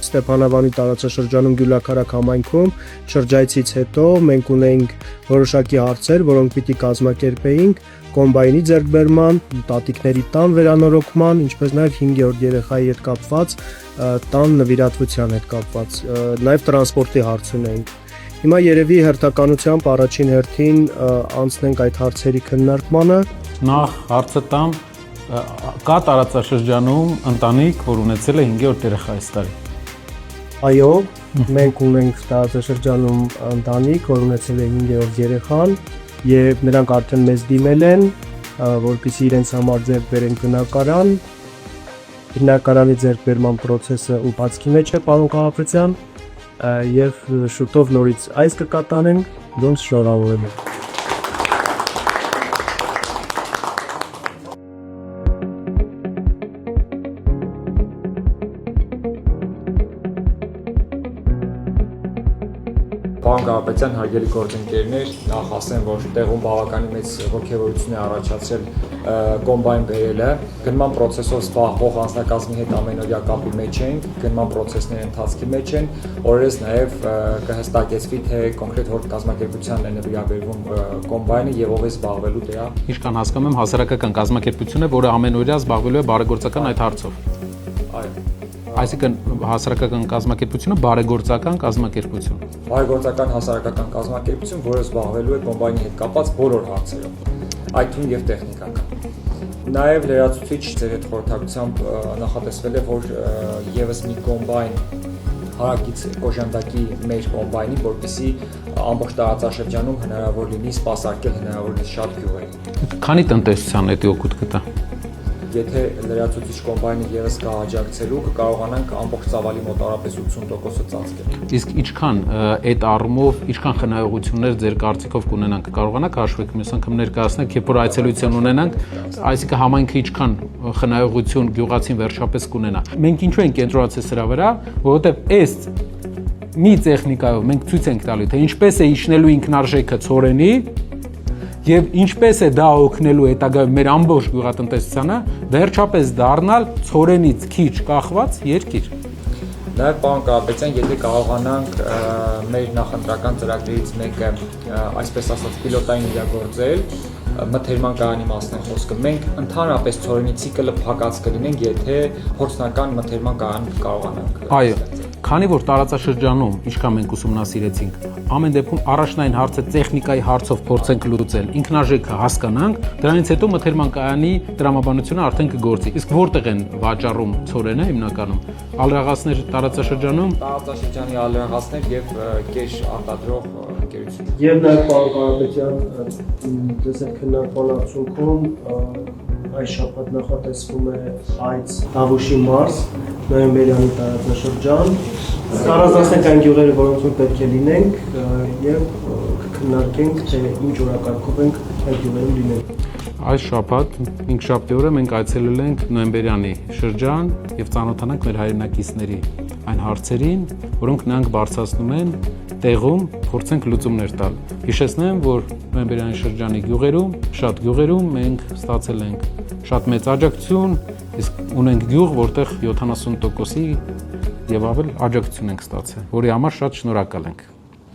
Ստեփանավանի տարածաշրջանում Գյուլաքարակ համայնքում շրջայցից հետո մենք ունեինք որոշակի հարցեր, որոնք պիտի կազմակերպեինք կոմբայնի ձեռքբերման, տատիկների տան վերանորոգման, ինչպես նաև 5-րդ երեխայի հետ կապված տան նվիրատվության հետ կապված, նաև տրանսպորտի հարց ունեինք։ Հիմա երևի հերթականությամբ առաջին հերթին անցնենք այդ հարցերի քննարկմանը։ Նախ հարցը տամ, կա տարածաշրջանում ընտանիք, որ ունեցել է 5-րդ երեխա այս տարի։ Այո, մենք ունենք տարածաշրջանում ընտանիք, որ ունեցել է 5-րդ երեխան, եւ նրանք արդեն մեզ դիմել են, որպեսզի իրենց համար ձեռք բերեն բնակարան։ Բնակարանի ձեռքբերման process-ը ընթացքի մեջ է, պարոն Կաղապետյան, եւ շուտով նորից այս կկատարենք, ոնց շնորհավորում եմ։ Պարոն Կաղապետյան, հարգելի գործընկերներ, նախ ասեմ, որ տեղում բավականին մեծ ոգևորություն է առաջացել կոմբայն բերելը։ Գնման process-ով զբաղվող անձնակազմի հետ ամենօրյա կապի մեջ ենք, գնման process-ների ընթացքի մեջ են, օրերս նաև կհստակեցվի, թե կոնկրետ որ կազմակերպությանն է նվիրաբերվում կոմբայնը եւ ով է զբաղվելու դրա։ Ինչքան հասկանում եմ, հասարակական կազմակերպություն է, որը ամենօրյա զբաղվելու է բարեգործական այդ հարցով։ Այո։ Այսինքն հասարակական կազմակերպությունը բարեգործական կազմակերպություն։ Բարեգործական հասարակական կազմակերպություն, որը զբաղվելու է կոմբայնի հետ կապված բոլոր հարցերով, այդ թվում եւ տեխնիկական։ Նաեւ լրացուցիչ ձեր հետ խորհրդակցությամբ նախատեսվել է, որ եւս մի կոմբայն հարակից օժանդակի մեր կոմբայնի, որպեսզի ամբողջ տարածաշրջանում հնարավոր լինի սպասարկել հնարավորինս շատ գյուղերի։ Քանի տնտեսության է դա օգուտ կտա։ Եթե լրացուցիչ կոմբայնը եւս կհաջակցելու, կկարողանանք ամբողջ ծավալի մոտավորապես 80%-ը ծածկել։ Իսկ ինչքան այդ առումով, ինչքան խնայողություններ ձեր կարծիքով կունենանք, կարողանաք հաշվեք մյուս անգամ ներկայացնել, երբ որ այցելություն ունենանք, այսինքն համայնքը ինչքան խնայողություն գյուղացին վերջապես կունենա։ Մենք ինչու ենք կենտրոնացել սրա վրա, որովհետեւ այս մի տեխնիկայով մենք ցույց ենք տալու, թե ինչպես է իջնելու ինքնարժեքը ցորենի եւ ինչպես է դա օգնելու հետագայում մեր ամբողջ գյուղատնտեսությանը վերջապես դառնալ ցորենից քիչ կախված երկիր։ Նաեւ պարոն Կաղապետյան, եթե կարողանանք մեր նախընտրական ծրագրերից մեկը, այսպես ասած, պիլոտային իրագործել, մթերման կայանի մասն է խոսքը, մենք ընդհանրապես ցորենի ցիկլը փակած կլինենք, եթե փորձնական մթերման կայան կարողանանք։ Այո, քանի որ տարածաշրջանում, ինչքան մենք ուսումնասիրեցինք, ամեն դեպքում առաջնային հարցը տեխնիկայի հարցով փորձենք լուծել, ինքնարժեքը հասկանանք, դրանից հետո մթերման կայանի տրամաբանությունը արդեն կգործի։ Իսկ որտեղ են վաճառում ցորենը հիմնականում։ Ալրաղացներ տարածաշրջանում, տարածաշրջանի ալրաղացներ եւ կեշ արտադրող ընկերություն։ Եվ նաև պարոն Կաղապետյան, ձեզ հետ քննարկման արդյունքում այս շաբաթ նախատեսվում է այց Տավուշի մարզ, նոյեմբերյանի տարածաշրջան, կառանձնացնենք այն գյուղերը, որոնցում պետք է լինենք եւ կքննարկենք, թե ինչ օրակարգով ենք այդ գյուղերում լինենք։ Այս շաբաթ 5-շաբթի օրը մենք այցելել ենք նոյեմբերյանի շրջան եւ ծանոթանանք մեր հայրենակիցների այն հարցերին, որոնք նրանք բարձրացնում են տեղում, փորձենք լուծումներ տալ։ Հիշեցնեմ, որ նոյեմբերյանի շրջանի գյուղերում, շատ գյուղերում մենք ստացել ենք շատ մեծ աջակցություն, իսկ ունենք գյուղ, որտեղ 70%-ի եւ ավել աջակցություն ենք ստացել, որի համար շատ շնորհակալ ենք։